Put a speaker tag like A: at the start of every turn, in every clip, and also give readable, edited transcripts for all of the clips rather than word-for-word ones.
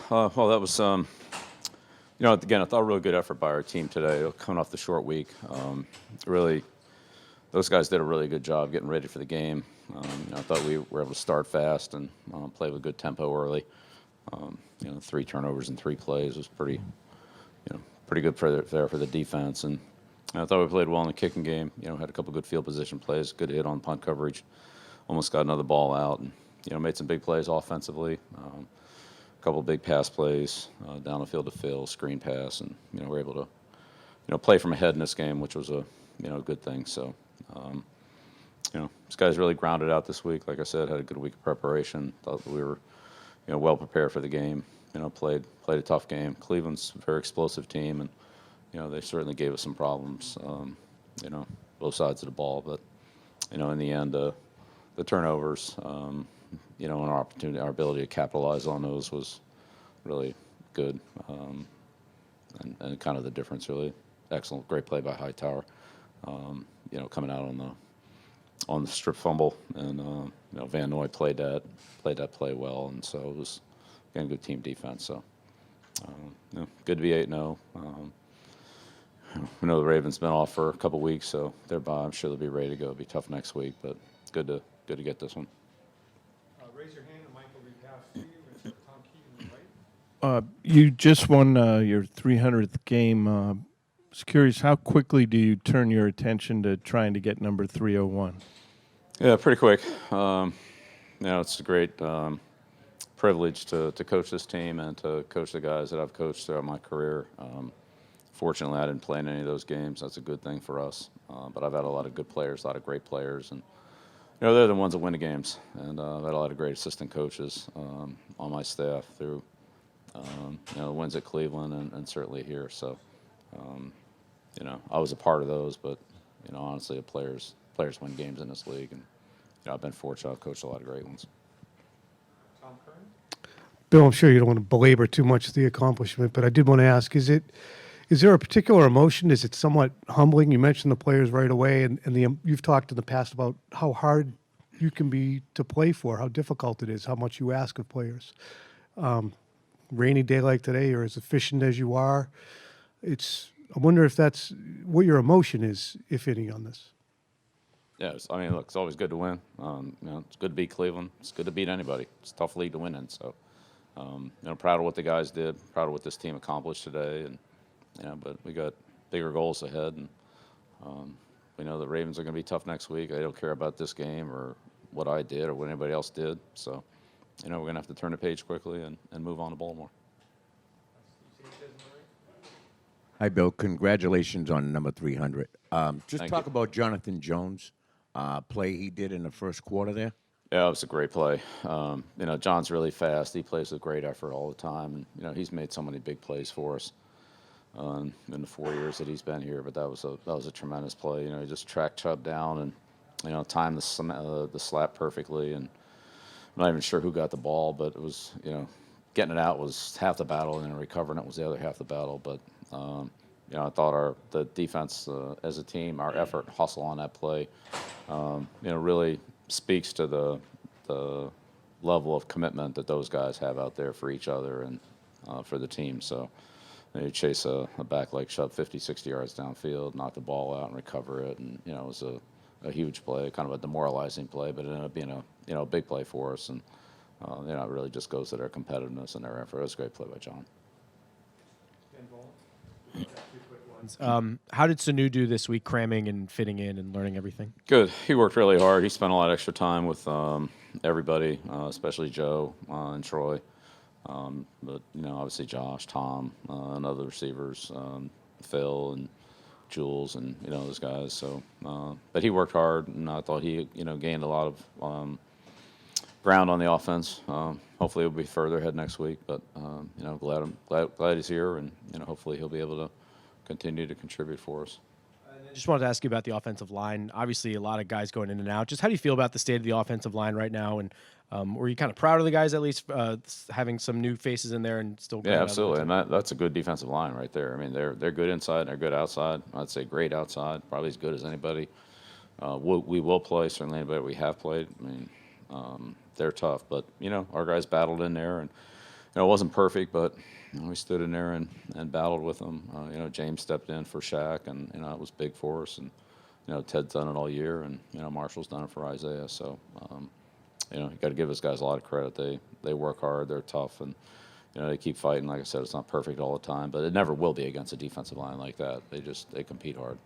A: Well, that was, again, I thought a really good effort by our team today, coming off the short week. Really, those guys did a really good job getting ready for the game. I thought we were able to start fast and play with good tempo early. 3 turnovers in 3 plays was pretty good there for the defense. And I thought we played well in the kicking game. Had a couple good field position plays, good hit on punt coverage, almost got another ball out, and made some big plays offensively. A couple of big pass plays down the field to Phil, screen pass, and we're able to play from ahead in this game, which was a good thing. So this guy's really grounded out this week. Like I said, had a good week of preparation. Thought that we were well prepared for the game. Played a tough game. Cleveland's a very explosive team, and they certainly gave us some problems. Both sides of the ball, but in the end, the turnovers. And our opportunity, our ability to capitalize on those was really good, and kind of the difference. Really excellent, great play by Hightower. Coming out on the strip fumble, and Van Noy played that play well, and so it was again good team defense. So good to be 8-0. We know the Ravens been off for a couple weeks, so they're by. I'm sure they'll be ready to go. It'll be tough next week, but it's good to get this one.
B: Raise your hand and Mike will read pass to you. It's Tom Keaton, right?
C: You just won your 300th game. Was curious, how quickly do you turn your attention to trying to get number 301?
A: Yeah, pretty quick. It's a great privilege to coach this team and to coach the guys that I've coached throughout my career. Fortunately, I didn't play in any of those games. That's a good thing for us. But I've had a lot of good players, a lot of great players, and they're the ones that win the games. And I've had a lot of great assistant coaches on my staff through the wins at Cleveland and certainly here. So, I was a part of those, but honestly, the players win games in this league, and I've been fortunate. I've coached a lot of great ones.
B: Tom Curran?
D: Bill, I'm sure you don't want to belabor too much the accomplishment, but I did want to ask, is there a particular emotion? Is it somewhat humbling? You mentioned the players right away, and you've talked in the past about how hard you can be to play for, how difficult it is, how much you ask of players. Rainy day like today, or as efficient as you are, I wonder if that's what your emotion is, if any, on this.
A: Yeah, look, it's always good to win. It's good to beat Cleveland. It's good to beat anybody. It's a tough league to win in. So, proud of what the guys did, proud of what this team accomplished today, and but we got bigger goals ahead, and we know the Ravens are going to be tough next week. I don't care about this game or what I did or what anybody else did. So, we're going to have to turn the page quickly and move on to Baltimore.
E: Hi, Bill. Congratulations on number 300. Just
A: Thank
E: talk
A: you.
E: about Jonathan Jones' play he did in the first quarter there.
A: Yeah, it was a great play. John's really fast. He plays with great effort all the time, and he's made so many big plays for us in the 4 years that he's been here. But that was a tremendous play. He just tracked Chubb down and timed the slap perfectly. And I'm not even sure who got the ball, but it was getting it out was half the battle, and then recovering it was the other half the battle. But I thought the defense as a team, our effort, hustle on that play, really speaks to the level of commitment that those guys have out there for each other and for the team. So you chase a back like Chubb 50, 60 yards downfield, knock the ball out and recover it, and it was a huge play, kind of a demoralizing play, but it ended up being a big play for us, and it really just goes to their competitiveness and their effort. It was a great play by John.
F: How did Sanu do this week, cramming and fitting in and learning everything?
A: Good. He worked really hard. He spent a lot of extra time with everybody, especially Joe and Troy. But obviously Josh, Tom, and other receivers, Phil and Jules, and those guys. So, but he worked hard, and I thought he gained a lot of ground on the offense. Hopefully, he'll be further ahead next week. But glad he's here, and hopefully he'll be able to continue to contribute for us.
F: Just wanted to ask you about the offensive line. Obviously, a lot of guys going in and out. Just how do you feel about the state of the offensive line right now? And were you kind of proud of the guys, at least having some new faces in there and still?
A: Yeah, absolutely. And that's a good defensive line right there. I mean, they're good inside and they're good outside. I'd say great outside, probably as good as anybody. We will play, certainly anybody we have played. I mean, they're tough, but our guys battled in there, and it wasn't perfect, but we stood in there and battled with them. James stepped in for Shaq, and it was big for us. And Ted's done it all year, and Marshall's done it for Isaiah. So you got to give those guys a lot of credit. They work hard, they're tough, and they keep fighting. Like I said, it's not perfect all the time, but it never will be against a defensive line like that. They compete hard.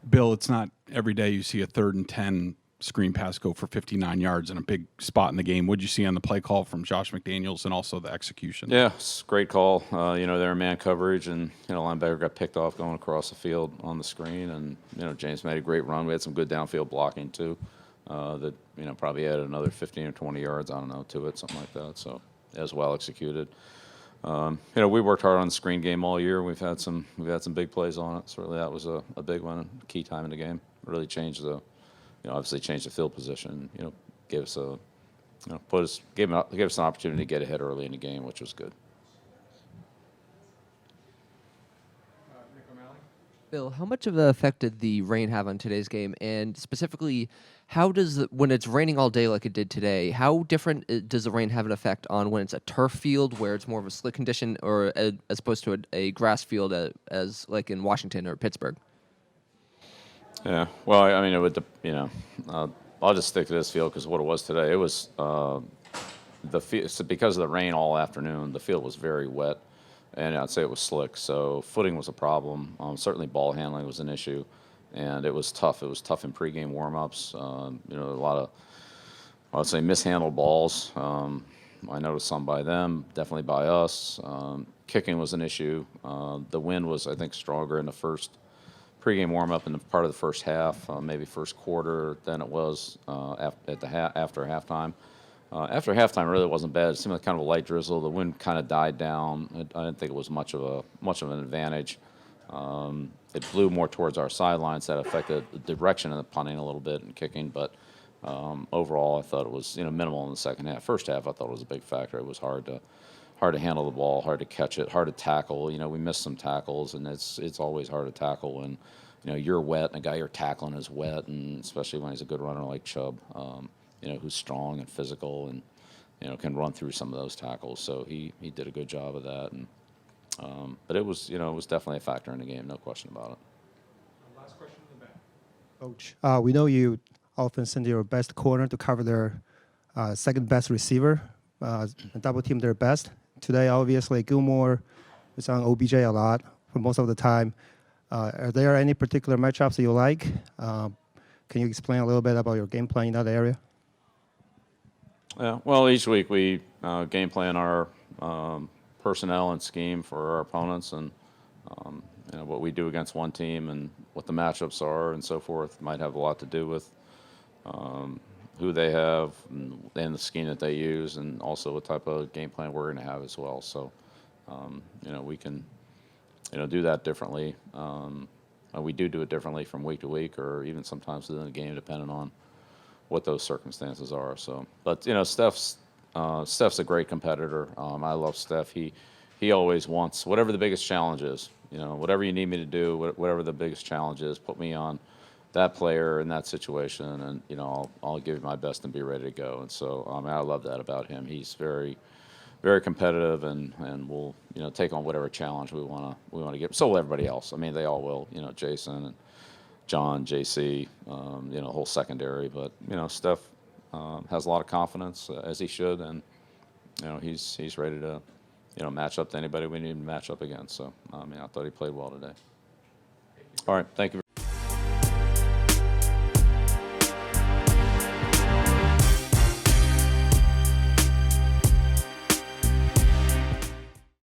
G: Bill, it's not every day you see a 3rd and 10 screen pass go for 59 yards in a big spot in the game. What did you see on the play call from Josh McDaniels and also the execution?
A: Yeah, it's a great call. They're in man coverage, and linebacker got picked off going across the field on the screen, and James made a great run. We had some good downfield blocking too. That probably added another 15 or 20 yards, I don't know, to it, something like that. So it was well executed. We worked hard on the screen game all year. We've had some big plays on it. Certainly that was a big one, key time in the game. Really changed obviously changed the field position. Gave us gave us an opportunity to get ahead early in the game, which was good.
B: Nick O'Malley?
H: Bill, how much of an effect did the rain have on today's game? And specifically, how does when it's raining all day like it did today, how different does the rain have an effect on when it's a turf field where it's more of a slick condition, or as opposed to a grass field as like in Washington or Pittsburgh?
A: Yeah, well, I mean, it would, I'll just stick to this field because of what it was today. It was because of the rain all afternoon. The field was very wet, and I'd say it was slick. So footing was a problem. Certainly, ball handling was an issue, and it was tough. It was tough in pregame warmups. A lot of, I'd say, mishandled balls. I noticed some by them, definitely by us. Kicking was an issue. The wind was, I think, stronger in the first pregame warm-up in the part of the first half, maybe first quarter, than it was after halftime. After halftime, really wasn't bad. It seemed like kind of a light drizzle. The wind kind of died down. I didn't think it was much of an advantage. It blew more towards our sidelines. That affected the direction of the punting a little bit and kicking, but overall, I thought it was minimal in the second half. First half, I thought it was a big factor. It was hard to handle the ball, hard to catch it, hard to tackle. We missed some tackles, and it's always hard to tackle when you're wet and a guy you're tackling is wet, and especially when he's a good runner like Chubb, who's strong and physical and can run through some of those tackles. So he did a good job of that, and but it was definitely a factor in the game, no question about it.
B: Last question in the back.
I: Coach, we know you often send your best corner to cover their second best receiver, and double team their best. Today, obviously, Gilmore is on OBJ a lot for most of the time. Are there any particular matchups that you like? Can you explain a little bit about your game plan in that area?
A: Yeah, well, each week we game plan our personnel and scheme for our opponents, and what we do against one team and what the matchups are and so forth might have a lot to do with who they have and the scheme that they use, and also what type of game plan we're going to have as well. So, we can, do that differently. We do it differently from week to week, or even sometimes within the game, depending on what those circumstances are. So, but Steph's a great competitor. I love Steph. He always wants whatever the biggest challenge is. Whatever you need me to do, whatever the biggest challenge is, put me on that player in that situation, and I'll give it my best and be ready to go. And so I love that about him. He's very, very competitive, and will take on whatever challenge we want to give. So will everybody else. I mean, they all will. Jason and John, JC, the whole secondary. But Steph has a lot of confidence, as he should, and he's ready to match up to anybody we need to match up against. So I thought he played well today. All right, thank you.